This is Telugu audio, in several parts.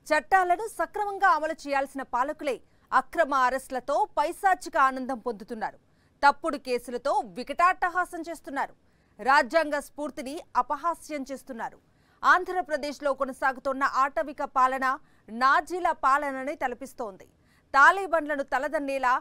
చట్టాలను సక్రమంగా అమలు చేయాల్సిన పాలకులే అక్రమ అరెస్టులతో పైశాచిక ఆనందం పొందుతున్నారు. తప్పుడు కేసులతో వికటాట్టహాసం చేస్తున్నారు. రాజ్యాంగ స్ఫూర్తిని అపహాస్యం చేస్తున్నారు. ఆంధ్రప్రదేశ్లో కొనసాగుతున్న ఆటవిక పాలన నాజీల పాలనని తలపిస్తోంది. తాలిబాన్లను తలదన్నేలా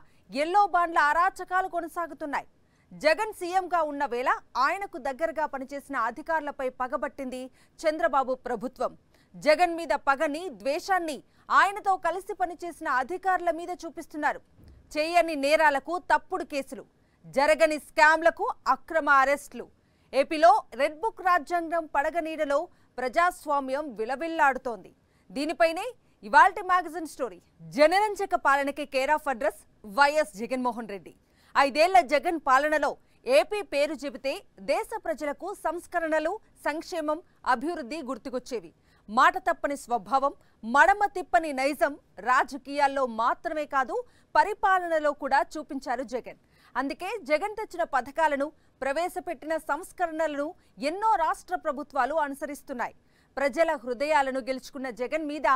ఎల్లో బాండ్ల అరాచకాలు కొనసాగుతున్నాయి. జగన్ సీఎంగా ఉన్న వేళ ఆయనకు దగ్గరగా పనిచేసిన అధికారులపై పగబట్టింది చంద్రబాబు ప్రభుత్వం. జగన్ మీద పగని, ద్వేషాన్ని ఆయనతో కలిసి పనిచేసిన అధికారుల మీద చూపిస్తున్నారు. చేయని నేరాలకు తప్పుడు కేసులు, జరగని స్కామ్లకు అక్రమ అరెస్టులు. ఏపీలో రెడ్ బుక్ రాజ్యాంగం పడగనీడలో ప్రజాస్వామ్యం విలవిల్లాడుతోంది. దీనిపైనే ఇవాల్టి మ్యాగజైన్ స్టోరీ. జనరంజక పాలనకి care of address YS Jaganmohan Reddy. 5 ఏళ్ల జగన్ పాలనలో ఏపీ పేరు చెబితే దేశ ప్రజలకు సంస్కరణలు, సంక్షేమం, అభివృద్ధి గుర్తుకొచ్చేవి. మాట తప్పని స్వభావం, మడమ తిప్పని నైజం రాజకీయాల్లో మాత్రమే కాదు పరిపాలనలో కూడా చూపించారు జగన్. అందుకే జగన్ తెచ్చిన పథకాలను, ప్రవేశపెట్టిన సంస్కరణలను ఎన్నో రాష్ట్ర ప్రభుత్వాలు అనుసరిస్తున్నాయి. ప్రజల హృదయాలను గెలుచుకున్న జగన్ మీద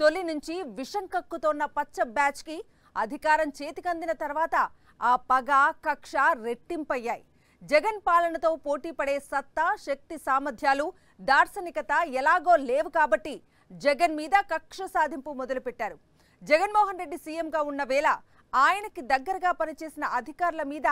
తొలి నుంచి విషం కక్కుతోన్న పచ్చ బ్యాచ్కి అధికారం చేతికందిన తర్వాత ఆ పగ, కక్ష రెట్టింపయ్యాయి. జగన్ పాలనతో పోటీ పడే సత్తా, శక్తి, సామర్థ్యాలు, దార్శనికత ఎలాగో లేవు కాబట్టి జగన్ మీద కక్ష సాధింపు మొదలుపెట్టారు. జగన్మోహన్ రెడ్డి సీఎంగా ఉన్న వేళ ఆయనకి దగ్గరగా పనిచేసిన అధికారుల మీద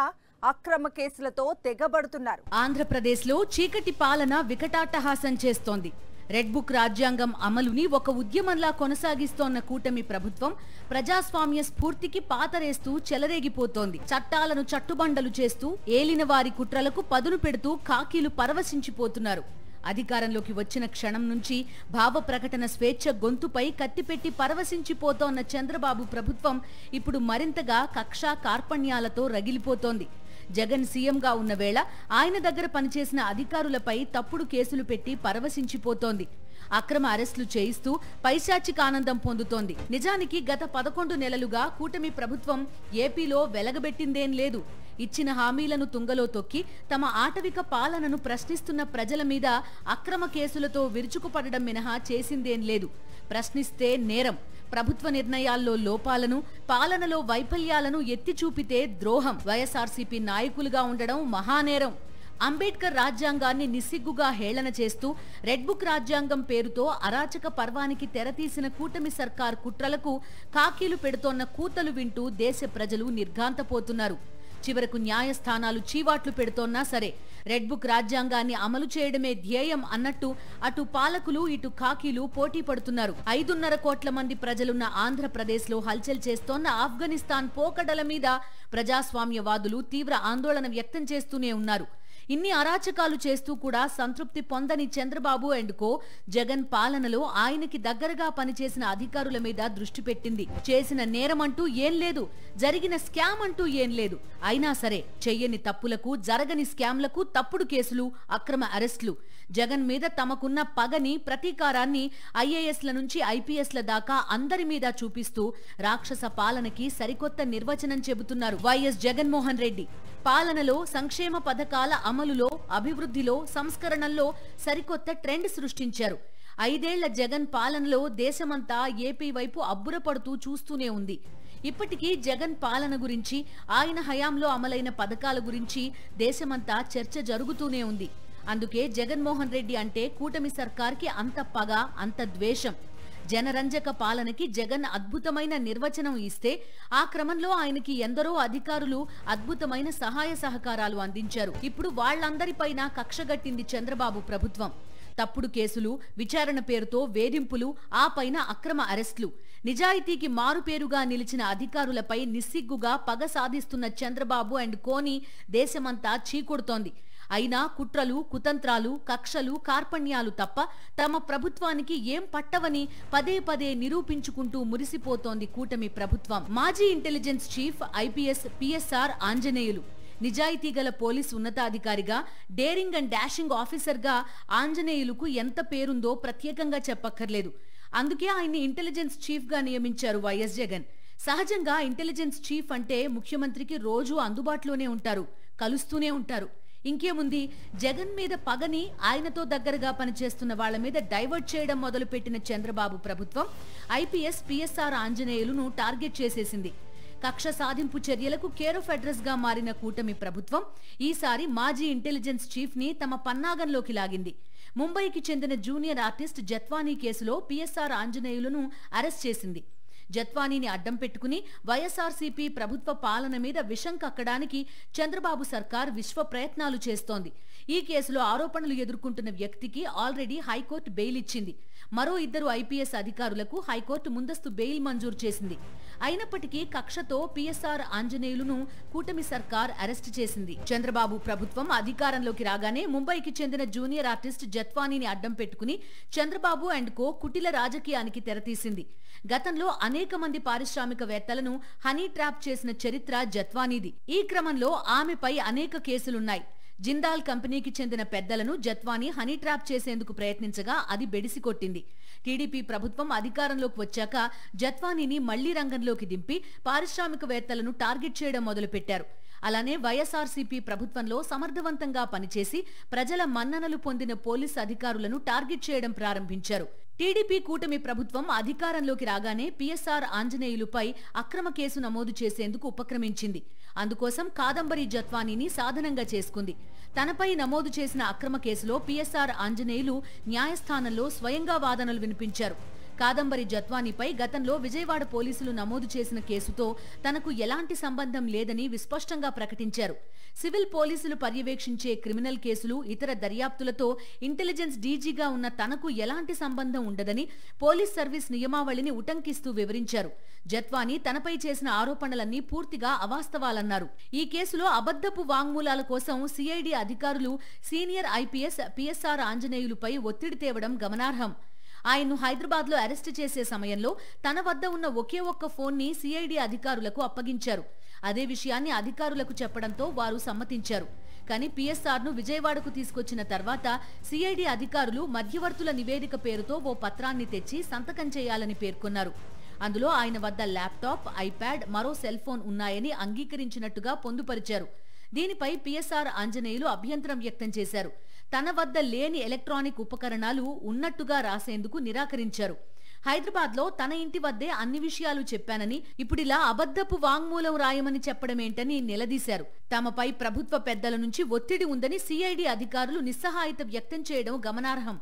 అక్రమ కేసులతో తెగబడుతున్నారు. ఆంధ్రప్రదేశ్లో చీకటి పాలన వికటాట్టహాసం చేస్తోంది. రెడ్ బుక్ రాజ్యాంగం అమలుని ఒక ఉద్యమంలా కొనసాగిస్తోన్న కూటమి ప్రభుత్వం ప్రజాస్వామ్య స్ఫూర్తికి పాతరేస్తూ చెలరేగిపోతోంది. చట్టాలను చట్టుబండలు చేస్తూ ఏలిన వారి కుట్రలకు పదును పెడుతూ కాకీలు పరవశించిపోతున్నారు. అధికారంలోకి వచ్చిన క్షణం నుంచి భావ ప్రకటన స్వేచ్ఛ గొంతుపై కత్తిపెట్టి పరవశించిపోతోన్న చంద్రబాబు ప్రభుత్వం ఇప్పుడు మరింతగా కక్ష కార్పణ్యాలతో రగిలిపోతోంది. జగన్ సీఎంగా ఉన్న వేళ ఆయన దగ్గర పనిచేసిన అధికారులపై తప్పుడు కేసులు పెట్టి పరవశించిపోతోంది. అక్రమ అరెస్టులు చేయిస్తూ పైశాచిక ఆనందం పొందుతోంది. నిజానికి గత 11 నెలలుగా కూటమి ప్రభుత్వం ఏపీలో వెలగబెట్టిందేం లేదు. ఇచ్చిన హామీలను తుంగలో తొక్కి తమ ఆటవిక పాలనను ప్రశ్నిస్తున్న ప్రజల మీద అక్రమ కేసులతో విరుచుకుపడడం మినహా చేసిందేం లేదు. ప్రశ్నిస్తే నేరం, ప్రభుత్వ నిర్ణయాల్లో లోపాలను, పాలనలో వైఫల్యాలను ఎత్తి చూపితే ద్రోహం, వైఎస్ఆర్సీపీ నాయకులుగా ఉండడం మహానేరం. అంబేద్కర్ రాజ్యాంగాన్ని నిస్సిగ్గుగా హేళన చేస్తూ రెడ్ బుక్ రాజ్యాంగం పేరుతో అరాచక పర్వానికి తెరతీసిన కూటమి సర్కార్ కుట్రలకు కాకీలు పెడుతోన్న కూతలు వింటూ దేశ ప్రజలు నిర్ఘాంతపోతున్నారు. చివరకు న్యాయస్థానాలు చీవాట్లు పెడుతోన్నా సరే రెడ్ బుక్ రాజ్యాంగాన్ని అమలు చేయడమే ధ్యేయం అన్నట్టు అటు పాలకులు, ఇటు కాకీలు పోటీ పడుతున్నారు. 5.5 కోట్ల మంది ప్రజలున్న ఆంధ్రప్రదేశ్లో హల్చల్ చేస్తోన్న ఆఫ్ఘనిస్తాన్ పోకడల మీద ప్రజాస్వామ్యవాదులు తీవ్ర ఆందోళన వ్యక్తం చేస్తూనే ఉన్నారు. ఇన్ని అరాచకాలు చేస్తూ కూడా సంతృప్తి పొందని చంద్రబాబు అండ్ కో జగన్ పాలనలో ఆయనకి దగ్గరగా పనిచేసిన అధికారుల మీద దృష్టి పెట్టింది. చేసిన నేరమంటూ ఏం లేదు, జరిగిన స్కామ్ అంటూ ఏం లేదు. అయినా సరే చెయ్యని తప్పులకు, జరగని స్కామ్లకు తప్పుడు కేసులు, అక్రమ అరెస్టులు. జగన్ మీద తమకున్న పగని, ప్రతీకారాన్ని ఐఏఎస్ల నుంచి ఐపీఎస్ల దాకా అందరి మీద చూపిస్తూ రాక్షస పాలనకి సరికొత్త నిర్వచనం చెబుతున్నారు వైఎస్ జగన్మోహన్ రెడ్డి. పాలనలో, సంక్షేమ పథకాల అమలులో, అభివృద్ధిలో, సంస్కరణల్లో సరికొత్త ట్రెండ్ సృష్టించారు. 5 ఏళ్ల జగన్ పాలనలో దేశమంతా ఏపీ వైపు అబ్బురపడుతూ చూస్తూనే ఉంది. ఇప్పటికీ జగన్ పాలన గురించి, ఆయన హయాంలో అమలైన పథకాల గురించి దేశమంతా చర్చ జరుగుతూనే ఉంది. అందుకే జగన్మోహన్ రెడ్డి అంటే కూటమి సర్కార్కి అంత పగ, అంత ద్వేషం. జనరంజక పాలనకి జగన్ అద్భుతమైన నిర్వచనం ఇస్తే ఆ క్రమంలో ఆయనకి ఎందరో అధికారులు అద్భుతమైన సహాయ సహకారాలు అందించారు. ఇప్పుడు వాళ్లందరిపైన కక్షగట్టింది చంద్రబాబు ప్రభుత్వం. తప్పుడు కేసులు, విచారణ పేరుతో వేధింపులు, ఆ పైన అక్రమ అరెస్టులు. నిజాయితీకి మారుపేరుగా నిలిచిన అధికారులపై నిస్సిగ్గుగా పగ సాధిస్తున్న చంద్రబాబు అండ్ కోని దేశమంతా చీకొడుతోంది. అయినా కుట్రలు, కుతంత్రాలు, కక్షలు, కార్పణ్యాలు తప్ప తమ ప్రభుత్వానికి ఏం పట్టవని పదే పదే నిరూపించుకుంటూ మురిసిపోతోంది కూటమి ప్రభుత్వం. మాజీ intelligence chief, IPS, PSR Anjaneyulu. నిజాయితీ గల పోలీస్ ఉన్నతాధికారిగా, డేరింగ్ అండ్ డాషింగ్ ఆఫీసర్గా ఆంజనేయులకు ఎంత పేరుందో ప్రత్యేకంగా చెప్పక్కర్లేదు. అందుకే ఆయన్ని ఇంటెలిజెన్స్ చీఫ్గా నియమించారు వైఎస్ జగన్. సహజంగా ఇంటెలిజెన్స్ చీఫ్ అంటే ముఖ్యమంత్రికి రోజూ అందుబాటులోనే ఉంటారు, కలుస్తూనే ఉంటారు. ఇంకేముంది, జగన్ మీద పగని ఆయనతో దగ్గరగా పనిచేస్తున్న వాళ్ల మీద డైవర్ట్ చేయడం మొదలుపెట్టిన చంద్రబాబు ప్రభుత్వం ఐపీఎస్ పిఎస్ఆర్ ఆంజనేయులను టార్గెట్ చేసేసింది. కక్ష సాధింపు చర్యలకు కేర్ ఆఫ్ అడ్రస్ గా మారిన కూటమి ప్రభుత్వం ఈసారి మాజీ ఇంటెలిజెన్స్ చీఫ్ ని తమ పన్నాగంలోకి లాగింది. ముంబైకి చెందిన జూనియర్ ఆర్టిస్ట్ జత్వానీ కేసులో పిఎస్ఆర్ ఆంజనేయులను అరెస్ట్ చేసింది. జత్వానీని అడ్డం పెట్టుకుని వైఎస్ఆర్సీపీ ప్రభుత్వ పాలన మీద విషం కక్కడానికి చంద్రబాబు సర్కార్ విశ్వ ప్రయత్నాలు చేస్తోంది. ఈ కేసులో ఆరోపణలు ఎదుర్కొంటున్న వ్యక్తికి ఆల్రెడీ హైకోర్టు బెయిల్ ఇచ్చింది. మరో 2 ఐపీఎస్ అధికారులకు హైకోర్టు ముందస్తు బెయిల్ మంజూరు చేసింది. అయినప్పటికీ కక్షతో పిఎస్ఆర్ ఆంజనేయులను కూటమి సర్కార్ అరెస్ట్ చేసింది. చంద్రబాబు ప్రభుత్వం అధికారంలోకి రాగానే ముంబైకి చెందిన జూనియర్ ఆర్టిస్ట్ జత్వానీని అడ్డం పెట్టుకుని చంద్రబాబు అండ్ కో కుటిల రాజకీయానికి తెరతీసింది. గతంలో అనేక మంది పారిశ్రామికవేత్తలను హనీ ట్రాప్ చేసిన చరిత్ర జత్వానీది. ఈ క్రమంలో ఆమెపై అనేక కేసులున్నాయి. జిందాల్ కంపెనీకి చెందిన పెద్దలను జత్వానీ హనీ ట్రాప్ చేసేందుకు ప్రయత్నించగా అది బెడిసికొట్టింది. టీడీపీ ప్రభుత్వం అధికారంలోకి వచ్చాక జత్వానీని మళ్లీ రంగంలోకి దింపి పారిశ్రామికవేత్తలను టార్గెట్ చేయడం మొదలుపెట్టారు. అలానే వైఎస్ఆర్సీపీ ప్రభుత్వంలో సమర్థవంతంగా పనిచేసి ప్రజల మన్ననలు పొందిన పోలీసు అధికారులను టార్గెట్ చేయడం ప్రారంభించారు. టీడీపీ కూటమి ప్రభుత్వం అధికారంలోకి రాగానే పిఎస్ఆర్ ఆంజనేయులుపై అక్రమ కేసు నమోదు చేసేందుకు ఉపక్రమించింది. అందుకోసం కాదంబరి జత్వానీని సాధనంగా చేసుకుంది. తనపై నమోదు చేసిన అక్రమ కేసులో పిఎస్ఆర్ ఆంజనేయులు న్యాయస్థానంలో స్వయంగా వాదనలు వినిపించారు. కాదంబరి జత్వానీపై గతంలో విజయవాడ పోలీసులు నమోదు చేసిన కేసుతో తనకు ఎలాంటి సంబంధం లేదని విస్పష్టంగా ప్రకటించారు. సివిల్ పోలీసులు పర్యవేక్షించే క్రిమినల్ కేసులు, ఇతర దర్యాప్తులతో ఇంటెలిజెన్స్ డీజీగా ఉన్న తనకు ఎలాంటి సంబంధం ఉండదని పోలీస్ సర్వీస్ నియమావళిని ఉటంకిస్తూ వివరించారు. జత్వానీ తనపై చేసిన ఆరోపణలన్నీ పూర్తిగా అవాస్తవాలన్నారు. ఈ కేసులో అబద్ధపు వాంగ్మూలాల కోసం సిఐడి అధికారులు సీనియర్ ఐపీఎస్ పిఎస్ఆర్ ఆంజనేయులుపై ఒత్తిడి తేవడం గమనార్హం. ఆయన్ను హైదరాబాద్లో అరెస్టు చేసే సమయంలో తన వద్ద ఉన్న ఒకే ఒక్క ఫోన్ని సిఐడి అధికారులకు అప్పగించారు. అదే విషయాన్ని అధికారులకు చెప్పడంతో వారు సమ్మతించారు. కానీ పిఎస్ఆర్ను విజయవాడకు తీసుకొచ్చిన తర్వాత సిఐడి అధికారులు మధ్యవర్తుల నివేదిక పేరుతో ఓ పత్రాన్ని తెచ్చి సంతకం చేయాలని పేర్కొన్నారు. అందులో ఆయన వద్ద ల్యాప్టాప్, ఐప్యాడ్, మరో సెల్ ఫోన్ ఉన్నాయని అంగీకరించినట్టుగా పొందుపరిచారు. దీనిపై పిఎస్ఆర్ ఆంజనేయులు అభ్యంతరం వ్యక్తం చేశారు. తన వద్ద లేని ఎలక్ట్రానిక్ ఉపకరణాలు ఉన్నట్టుగా రాసేందుకు నిరాకరించారు. హైదరాబాద్లో తన ఇంటి వద్దే అన్ని విషయాలు చెప్పానని, ఇప్పుడిలా అబద్ధపు వాంగ్మూలం రాయమని చెప్పడమేంటని నిలదీశారు. తమపై ప్రభుత్వ పెద్దల నుంచి ఒత్తిడి ఉందని సిఐడి అధికారులు నిస్సహాయత వ్యక్తం చేయడం గమనార్హం.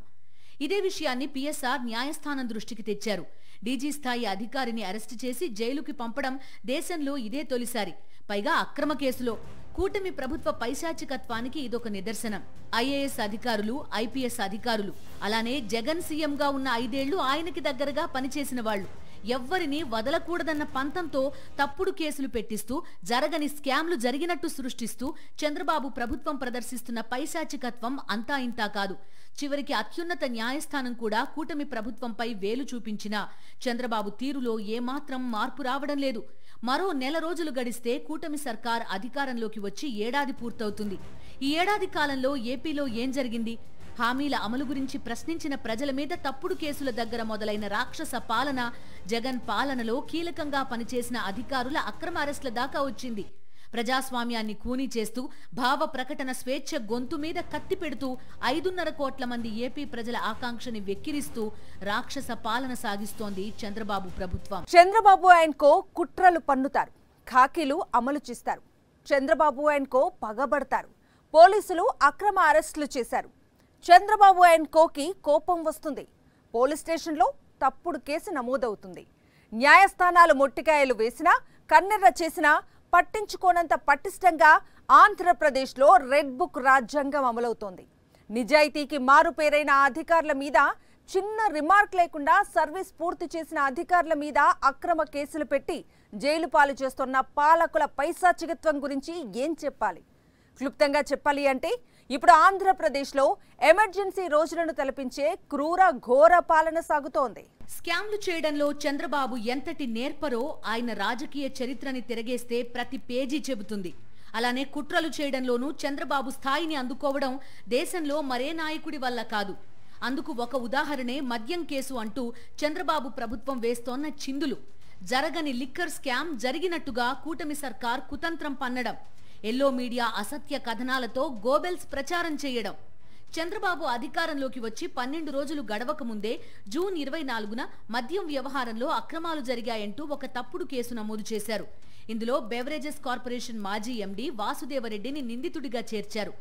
ఇదే విషయాన్ని పిఎస్ఆర్ న్యాయస్థానం దృష్టికి తెచ్చారు. డీజీ స్థాయి అధికారిని అరెస్టు చేసి జైలుకి పంపడం దేశంలో ఇదే తొలిసారి. పైగా అక్రమ కేసులో. కూటమి ప్రభుత్వ పైశాచికత్వానికి ఇదొక నిదర్శనం. ఐఏఎస్ అధికారులు, ఐపీఎస్ అధికారులు, అలానే జగన్ సీఎంగా ఉన్న 5 ఏళ్లు ఆయనకి దగ్గరగా పనిచేసిన వాళ్లు ఎవ్వరినీ వదలకూడదన్న పంతంతో తప్పుడు కేసులు పెట్టిస్తూ, జరగని స్కామ్లు జరిగినట్టు సృష్టిస్తూ చంద్రబాబు ప్రభుత్వం ప్రదర్శిస్తున్న పైశాచికత్వం అంతా ఇంతా కాదు. చివరికి అత్యున్నత న్యాయస్థానం కూడా కూటమి ప్రభుత్వంపై వేలు చూపించినా చంద్రబాబు తీరులో ఏమాత్రం మార్పు రావడం లేదు. మరో నెల రోజులు గడిస్తే కూటమి సర్కార్ అధికారంలోకి వచ్చి ఏడాది పూర్తవుతుంది. ఈ ఏడాది కాలంలో ఏపీలో ఏం జరిగింది? హామీల అమలు గురించి ప్రశ్నించిన ప్రజల మీద తప్పుడు కేసుల దగ్గర మొదలైన రాక్షస పాలన, జగన్ పాలనలో కీలకంగా పనిచేసిన అధికారుల అక్రమ అరెస్టుల దాకా వచ్చింది. ప్రజాస్వామ్యాన్ని కూనీ చేస్తూ, భావ ప్రకటన స్వేచ్ఛ గొంతు మీద కత్తి పెడుతూ 5.5 కోట్ల మంది ఏపీ ప్రజల ఆకాంక్షని వెక్కిరిస్తూ రాక్షస పాలన సాగిస్తోంది చంద్రబాబు ప్రభుత్వం. చంద్రబాబు అండ్ కో కుట్రలు పన్నుతారు, ఖాకీలు అమలు చేస్తారు. చంద్రబాబు అండ్ కో పగబడతారు. పోలీసులు అక్రమ అరెస్టులు చేశారు. చంద్రబాబు అండ్ కోకి కోపం వస్తుంది. పోలీస్ స్టేషన్లో తప్పుడు కేసు నమోదవుతుంది. న్యాయస్థానాలు మొట్టికాయలు వేసినా, కన్నెర్ర చేసినా పట్టించుకోనంత పటిష్టంగా ఆంధ్రప్రదేశ్లో రెడ్ బుక్ రాజ్యాంగం అమలవుతోంది. నిజాయితీకి మారుపేరైన అధికారుల మీద చిన్న రిమార్క్ లేకుండా సర్వీస్ పూర్తి చేసిన అధికారుల మీద అక్రమ కేసులు పెట్టి జైలు పాలు చేస్తున్న పాలకుల పైశాచికత్వం గురించి ఏం చెప్పాలి? క్లుప్తంగా చెప్పాలి అంటే ఇప్పుడు ఆంధ్రప్రదేశ్లో ఎమర్జెన్సీ రోజులను తలపించే క్రూర ఘోర పాలన సాగుతోంది. స్కామ్లు చేయడంలో చంద్రబాబు ఎంతటి నేర్పరో ఆయన రాజకీయ చరిత్రని తిరగేస్తే ప్రతి పేజీ చెబుతుంది. అలానే కుట్రలు చేయడంలోనూ చంద్రబాబు స్థాయిని అందుకోవడం దేశంలో మరే నాయకుడి వల్ల కాదు. అందుకు ఒక ఉదాహరణే మద్యం కేసు అంటూ చంద్రబాబు ప్రభుత్వం వేస్తోన్న చిందులు. జరగని లిక్కర్ స్కామ్ జరిగినట్టుగా కూటమి సర్కార్ కుతంత్రం పన్నడం. ఎల్లో మీడియా అసత్య కథనాలతో గోబెల్స్ ప్రచారం చేయడం. చంద్రబాబు అధికారంలోకి వచ్చి 12 రోజులు గడవక ముందే జూన్ 24న మద్యం వ్యవహారంలో అక్రమాలు జరిగాయంటూ ఒక తప్పుడు కేసు నమోదు చేశారు. ఇందులో బెవరేజెస్ కార్పొరేషన్ మాజీ ఎండీ వాసుదేవరెడ్డిని నిందితుడిగా చేర్చారు.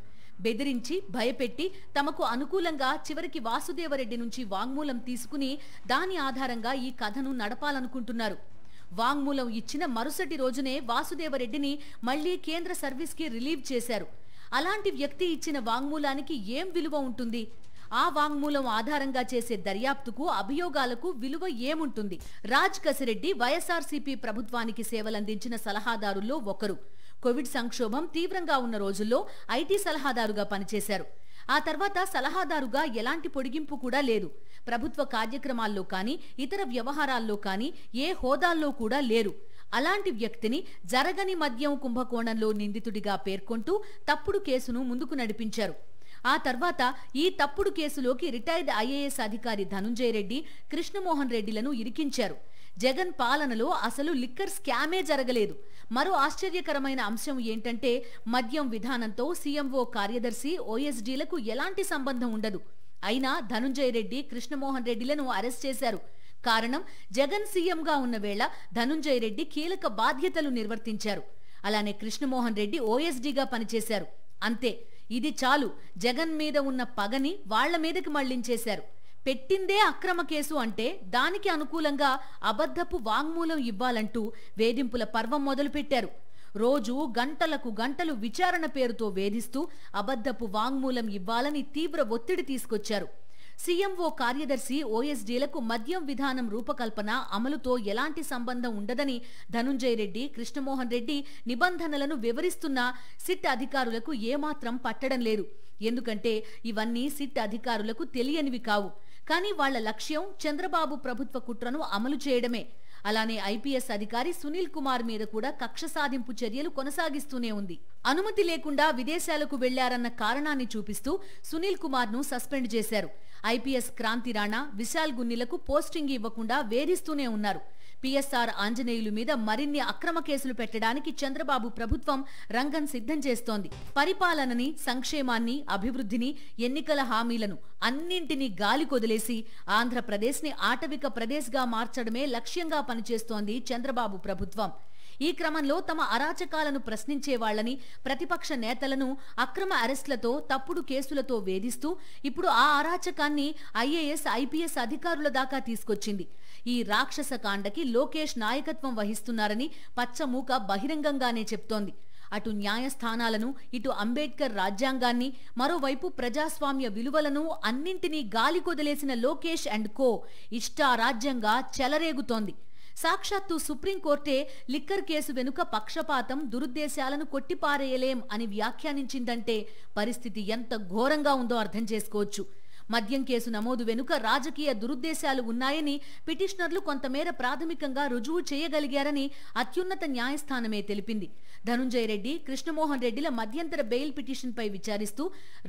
బెదిరించి భయపెట్టి తమకు అనుకూలంగా చివరికి వాసుదేవరెడ్డి నుంచి వాంగ్మూలం తీసుకుని దాని ఆధారంగా ఈ కథను నడపాలనుకుంటున్నారు. వాంగ్మూలం ఇచ్చిన మరుసటి రోజునే వాసుదేవరెడ్డిని మళ్లీ కేంద్ర సర్వీస్కి రిలీవ్ చేశారు. అలాంటి వ్యక్తి ఇచ్చిన వాంగ్మూలానికి ఏం విలువ ఉంటుంది? ఆ వాంగ్మూలం ఆధారంగా చేసే దర్యాప్తుకు, అభియోగాలకు విలువ ఏముంటుంది? రాజ్ కసిరెడ్డి వైఎస్ఆర్సీపీ ప్రభుత్వానికి సేవలందించిన సలహాదారుల్లో ఒకరు. కోవిడ్ సంక్షోభం తీవ్రంగా ఉన్న రోజుల్లో ఐటీ సలహాదారుగా పనిచేశారు. ఆ తర్వాత సలహాదారుగా ఎలాంటి పొడిగింపు కూడా లేదు. ప్రభుత్వ కార్యక్రమాల్లో కానీ ఇతర వ్యవహారాల్లో కానీ ఏ హోదాల్లో కూడా లేరు. అలాంటి వ్యక్తిని జరగని మద్యం కుంభకోణంలో నిందితుడిగా పేర్కొంటూ తప్పుడు కేసును ముందుకు నడిపించారు. ఆ తర్వాత ఈ తప్పుడు కేసులోకి రిటైర్డ్ ఐఏఎస్ అధికారి ధనుంజయ రెడ్డి, కృష్ణమోహన్ రెడ్డిలను ఇరికించారు. జగన్ పాలనలో అసలు లిక్కర్ స్కామే జరగలేదు. మరో ఆశ్చర్యకరమైన అంశం ఏంటంటే మద్యం విధానంతో సీఎంఓ కార్యదర్శి, ఓఎస్డీలకు ఎలాంటి సంబంధం ఉండదు. అయినా ధనుంజయ రెడ్డి, కృష్ణమోహన్ రెడ్డిలను అరెస్ట్ చేశారు. కారణం, జగన్ సీఎంగా ఉన్న వేళ ధనుంజయ రెడ్డి కీలక బాధ్యతలు నిర్వర్తించారు. అలానే కృష్ణమోహన్ రెడ్డి ఓఎస్డీగా పనిచేశారు. అంతే, ఇది చాలు జగన్ మీద ఉన్న పగని వాళ్ల మీదకి మళ్లించేశారు. పెట్టిందే అక్రమ కేసు అంటే దానికి అనుకూలంగా అబద్ధపు వాంగ్మూలం ఇవ్వాలంటూ వేధింపుల పర్వం మొదలుపెట్టారు. రోజు గంటలకు గంటలు విచారణ పేరుతో వేధిస్తూ అబద్ధపు వాంగ్మూలం ఇవ్వాలని తీవ్ర ఒత్తిడి తీసుకొచ్చారు. సీఎంఓ కార్యదర్శి, ఓఎస్డీలకు మద్యం విధానం రూపకల్పన, అమలుతో ఎలాంటి సంబంధం ఉండదని ధనుంజయ రెడ్డి, కృష్ణమోహన్ రెడ్డి నిబంధనలను వివరిస్తున్నా సిట్ అధికారులకు ఏమాత్రం పట్టడం లేదు. ఎందుకంటే ఇవన్నీ సిట్ అధికారులకు తెలియనివి కావు. కానీ వాళ్ల లక్ష్యం చంద్రబాబు ప్రభుత్వ కుట్రను అమలు చేయడమే. అలానే ఐపీఎస్ అధికారి సునీల్ కుమార్ మీద కూడా కక్ష సాధింపు చర్యలు కొనసాగిస్తూనే ఉంది. అనుమతి లేకుండా విదేశాలకు వెళ్లారన్న కారణాన్ని చూపిస్తూ సునీల్ కుమార్ ను సస్పెండ్ చేశారు. ఐపీఎస్ క్రాంతి రాణా, విశాల్ గున్నిలకు పోస్టింగ్ ఇవ్వకుండా వేధిస్తూనే ఉన్నారు. పిఎస్ఆర్ ఆంజనేయులు మీద మరిన్ని అక్రమ కేసులు పెట్టడానికి చంద్రబాబు ప్రభుత్వం రంగం సిద్ధం చేస్తోంది. పరిపాలనని, సంక్షేమాన్ని, అభివృద్ధిని, ఎన్నికల హామీలను అన్నింటినీ గాలి కొదిలేసి ఆంధ్రప్రదేశ్ని ఆటవిక ప్రదేశ్గా మార్చడమే లక్ష్యంగా పనిచేస్తోంది చంద్రబాబు ప్రభుత్వం. ఈ క్రమంలో తమ అరాచకాలను ప్రశ్నించే వాళ్లని, ప్రతిపక్ష నేతలను అక్రమ అరెస్టులతో, తప్పుడు కేసులతో వేధిస్తూ ఇప్పుడు ఆ అరాచకాన్ని ఐఏఎస్, ఐపీఎస్ అధికారుల దాకా తీసుకొచ్చింది. ఈ రాక్షస కాండకి లోకేష్ నాయకత్వం వహిస్తున్నారని పచ్చమూక బహిరంగంగానే చెప్తోంది. అటు న్యాయస్థానాలను, ఇటు అంబేద్కర్ రాజ్యాంగాన్ని, మరోవైపు ప్రజాస్వామ్య విలువలను అన్నింటినీ గాలి కొదిలేసిన లోకేష్ అండ్ కో ఇష్టారాజ్యంగా చెలరేగుతోంది. సాక్షాత్తు సుప్రీంకోర్టే లిక్కర్ కేసు వెనుక పక్షపాతం, దురుద్దేశాలను కొట్టిపారేయలేం అని వ్యాఖ్యానించిందంటే పరిస్థితి ఎంత ఘోరంగా ఉందో అర్థం చేసుకోవచ్చు. మద్యం కేసు నమోదు వెనుక రాజకీయ దురుద్దేశాలు ఉన్నాయని పిటిషనర్లు కొంతమేర ప్రాథమికంగా రుజువు చేయగలిగారని అత్యున్నత న్యాయస్థానమే తెలిపింది. ధనుంజయ రెడ్డి, కృష్ణమోహన్ రెడ్డిల మధ్యంతర బెయిల్ పిటిషన్పై విచారిస్తూ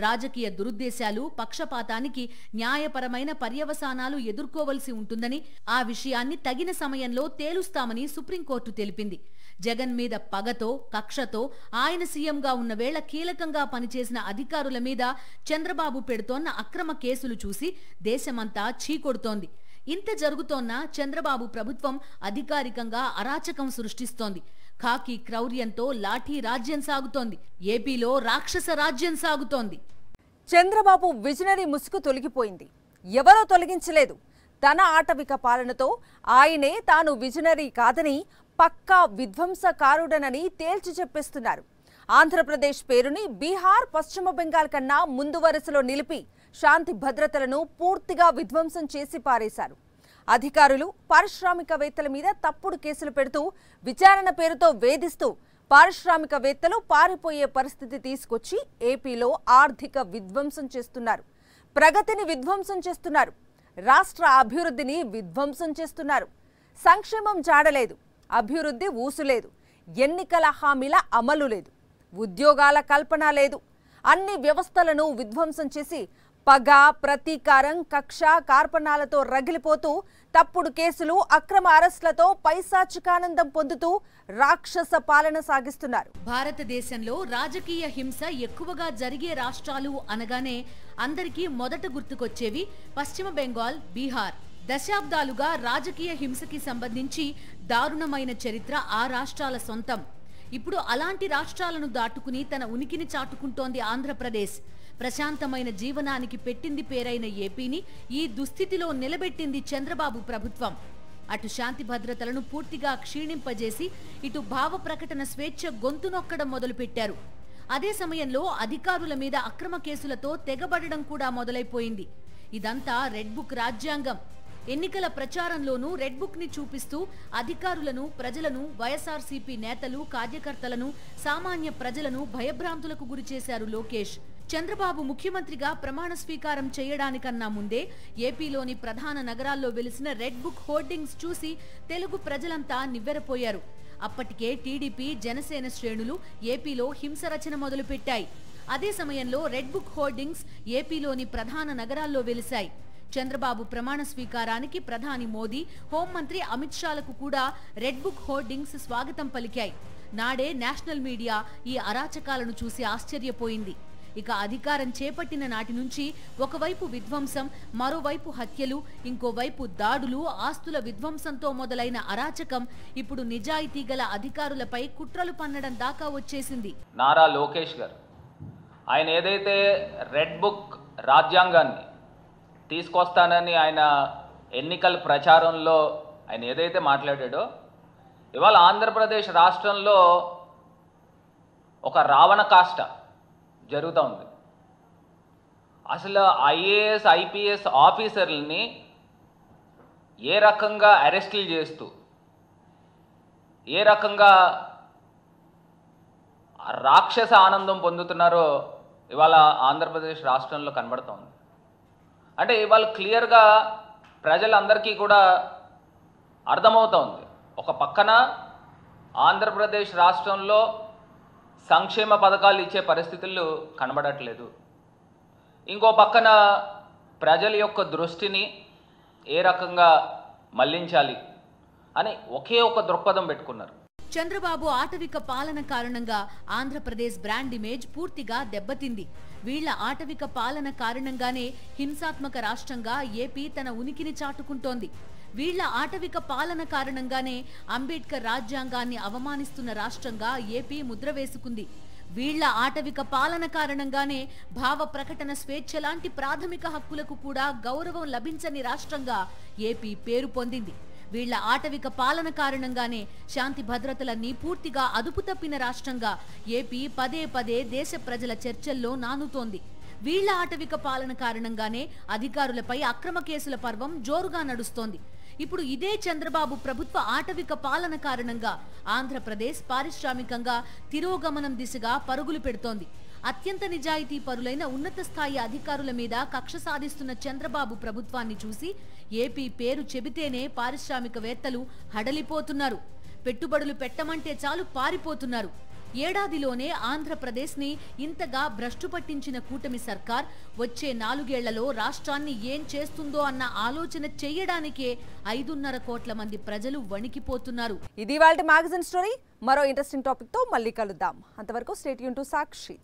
రాజకీయ దురుద్దేశాలు, పక్షపాతానికి న్యాయపరమైన పర్యవసానాలు ఎదుర్కోవలసి ఉంటుందని, ఆ విషయాన్ని తగిన సమయంలో తేలుస్తామని సుప్రీంకోర్టు తెలిపింది. జగన్ మీద పగతో, కక్షతో ఆయన సీఎంగా ఉన్న వేళ కీలకంగా పనిచేసిన అధికారుల మీద చంద్రబాబు పెడుతోన్న అక్రమ కేసులు చూసి దేశమంతా చీకొడుతోంది. ఇంత జరుగుతోన్న చంద్రబాబు ప్రభుత్వం అధికారికంగా అరాచకం సృష్టిస్తోంది. ఖాకీ క్రౌర్యంతో లాఠీ రాజ్యం సాగుతోంది. ఏపీలో రాక్షస రాజ్యం సాగుతోంది. చంద్రబాబు విజనరీ ముసుగు తొలగిపోయింది. ఎవరో తొలగించలేదు. తన ఆటవిక పాలనతో ఆయనే తాను విజనరీ కాదని, పక్కా విధ్వంసకారుడనని తేల్చి చెప్పేస్తున్నారు. ఆంధ్రప్రదేశ్ పేరుని బీహార్, పశ్చిమ బెంగాల్ కన్నా ముందు వరుసలో నిలిపి శాంతి భద్రతలను పూర్తిగా విధ్వంసం చేసి పారేశారు. అధికారులు, పారిశ్రామికవేత్తల మీద తప్పుడు కేసులు పెడుతూ విచారణ పేరుతో వేధిస్తూ పారిశ్రామికవేత్తలు పారిపోయే పరిస్థితి తీసుకొచ్చి ఏపీలో ఆర్థిక విధ్వంసం చేస్తున్నారు. ప్రగతిని విధ్వంసం చేస్తున్నారు. రాష్ట్ర అభివృద్ధిని విధ్వంసం చేస్తున్నారు. సంక్షేమం జాడలేదు, అభివృద్ధి ఊసులేదు, ఎన్నికల హామీల అమలు లేదు, ఉద్యోగాల కల్పన లేదు. అన్ని వ్యవస్థలను విధ్వంసం చేసి పగ, ప్రతీకారం, కక్ష, కార్పణాలతో రగిలిపోతూ తప్పుడు కేసులు, అక్రమ అరెస్టులతో పైశాచికానందం పొందుతూ రాక్షస పాలన సాగిస్తున్నారు. భారతదేశంలో రాజకీయ హింస ఎక్కువగా జరిగే రాష్ట్రాలు అనగానే అందరికీ మొదట గుర్తుకొచ్చేవి పశ్చిమ బెంగాల్, బీహార్. దశాబ్దాలుగా రాజకీయ హింసకి సంబంధించి దారుణమైన చరిత్ర ఆ రాష్ట్రాల సొంతం. ఇప్పుడు అలాంటి రాష్ట్రాలను దాటుకుని తన ఉనికిని చాటుకుంటోంది ఆంధ్రప్రదేశ్. ప్రశాంతమైన జీవనానికి పెట్టింది పేరైన ఏపీని ఈ దుస్థితిలో నిలబెట్టింది చంద్రబాబు ప్రభుత్వం. అటు శాంతి భద్రతలను పూర్తిగా క్షీణింపజేసి ఇటు భావ ప్రకటన స్వేచ్ఛ గొంతు నొక్కడం మొదలుపెట్టారు. అదే సమయంలో అధికారుల మీద అక్రమ కేసులతో తెగబడడం కూడా మొదలైపోయింది. ఇదంతా రెడ్ బుక్ రాజ్యాంగం. ఎన్నికల ప్రచారంలోనూ రెడ్ బుక్ ని చూపిస్తూ అధికారులను, ప్రజలను, వైఎస్ఆర్సీపీ నేతలు, కార్యకర్తలను, సామాన్య ప్రజలను భయభ్రాంతులకు గురి చేశారు లోకేష్. చంద్రబాబు ముఖ్యమంత్రిగా ప్రమాణ స్వీకారం చేయడానికన్నా ముందే ఏపీలోని ప్రధాన నగరాల్లో వెలిసిన రెడ్ బుక్ హోర్డింగ్స్ చూసి తెలుగు ప్రజలంతా నివ్వెరపోయారు. అప్పటికే టీడీపీ, జనసేన శ్రేణులు ఏపీలో హింసరచన మొదలుపెట్టాయి. అదే సమయంలో రెడ్ బుక్ హోర్డింగ్స్ ఏపీలోని ప్రధాన నగరాల్లో వెలిశాయి. చంద్రబాబు ప్రమాణ స్వీకారానికి ప్రధాని మోదీ, హోంమంత్రి అమిత్ షాలకు కూడా రెడ్ బుక్ హోర్డింగ్స్ స్వాగతం పలికాయి. నాడే నేషనల్ మీడియా ఈ అరాచకాలను చూసి ఆశ్చర్యపోయింది. ఇక అధికారం చేపట్టిన నాటి నుంచి ఒకవైపు విధ్వంసం, మరోవైపు హత్యలు, ఇంకోవైపు దాడులు, ఆస్తుల విధ్వంసంతో మొదలైన అరాచకం ఇప్పుడు నిజాయితీ గల అధికారులపై కుట్రలు పన్నడం దాకా వచ్చేసింది. నారా లోకేష్ గారు ఆయన ఏదైతే రెడ్ బుక్ రాజ్యాంగాన్ని తీసుకొస్తానని ఆయన ఎన్నికల ప్రచారంలో ఆయన ఏదైతే మాట్లాడాడో, ఇవాళ ఆంధ్రప్రదేశ్ రాష్ట్రంలో ఒక రావణ కాష్ట జరుగుతూ ఉంది. అసలు ఐఏఎస్, ఐపీఎస్ ఆఫీసర్లని ఏ రకంగా అరెస్టులు చేస్తూ, ఏ రకంగా రాక్షస ఆనందం పొందుతున్నారో ఇవాళ ఆంధ్రప్రదేశ్ రాష్ట్రంలో కనబడుతోంది. అంటే ఇవాళ క్లియర్గా ప్రజలందరికీ కూడా అర్థమవుతోంది. ఒక పక్కన ఆంధ్రప్రదేశ్ రాష్ట్రంలో సంక్షేమ పథకాలు ఇచ్చే పరిస్థితులు కనబడట్లేదు. ఇంకో పక్కన ప్రజల యొక్క దృష్టిని ఏ రకంగా మళ్లించాలి అని ఒకే ఒక దృక్పథం పెట్టుకున్నారు. చంద్రబాబు ఆటవిక పాలన కారణంగా ఆంధ్రప్రదేశ్ బ్రాండ్ ఇమేజ్ పూర్తిగా దెబ్బతింది. వీళ్ల ఆటవిక పాలన కారణంగానే హింసాత్మక రాష్ట్రంగా ఏపీ తన ఉనికిని చాటుకుంటోంది. వీళ్ల ఆటవిక పాలన కారణంగానే అంబేద్కర్ రాజ్యాంగాన్ని అవమానిస్తున్న రాష్ట్రంగా ఏపీ ముద్ర వేసుకుంది. వీళ్ల ఆటవిక పాలన కారణంగానే భావ ప్రకటన స్వేచ్ఛ లాంటి ప్రాథమిక హక్కులకు కూడా గౌరవం లభించని రాష్ట్రంగా ఏపీ పేరు పొందింది. వీళ్ల ఆటవిక పాలన కారణంగానే శాంతి భద్రతలన్నీ పూర్తిగా అదుపు తప్పిన రాష్ట్రంగా ఏపీ పదే పదే దేశ ప్రజల చర్చల్లో నానుతోంది. వీళ్ల ఆటవిక పాలన కారణంగానే అధికారులపై అక్రమ కేసుల పర్వం జోరుగా నడుస్తోంది. ఇప్పుడు ఇదే చంద్రబాబు ప్రభుత్వ ఆటవిక పాలన కారణంగా ఆంధ్రప్రదేశ్ పారిశ్రామికంగా తిరోగమనం దిశగా పరుగులు పెడుతోంది. అత్యంత నిజాయితీ పరులైన ఉన్నత స్థాయి అధికారుల మీద కక్ష సాధిస్తున్న చంద్రబాబు ప్రభుత్వాన్ని చూసి ఏపీ పేరు చెబితేనే పారిశ్రామికవేత్తలు హడలిపోతున్నారు. పెట్టుబడులు పెట్టమంటే చాలు పారిపోతున్నారు. ఏడాదిలోనే ఆంధ్రప్రదేశ్ని ఇంతగా భ్రష్టు పట్టించిన కూటమి సర్కార్ వచ్చే 4 ఏళ్లలో రాష్ట్రాన్ని ఏం చేస్తుందో అన్న ఆలోచన చేయడానికే 5.5 కోట్ల మంది ప్రజలు వణికిపోతున్నారు. ఇది ఇవాల్టి మ్యాగజైన్ స్టోరీ. మరో ఇంట్రెస్టింగ్ టాపిక్ తో మళ్ళీ కలుద్దాం. అంతవరకు స్టే ట్యూన్ టు సాక్షి.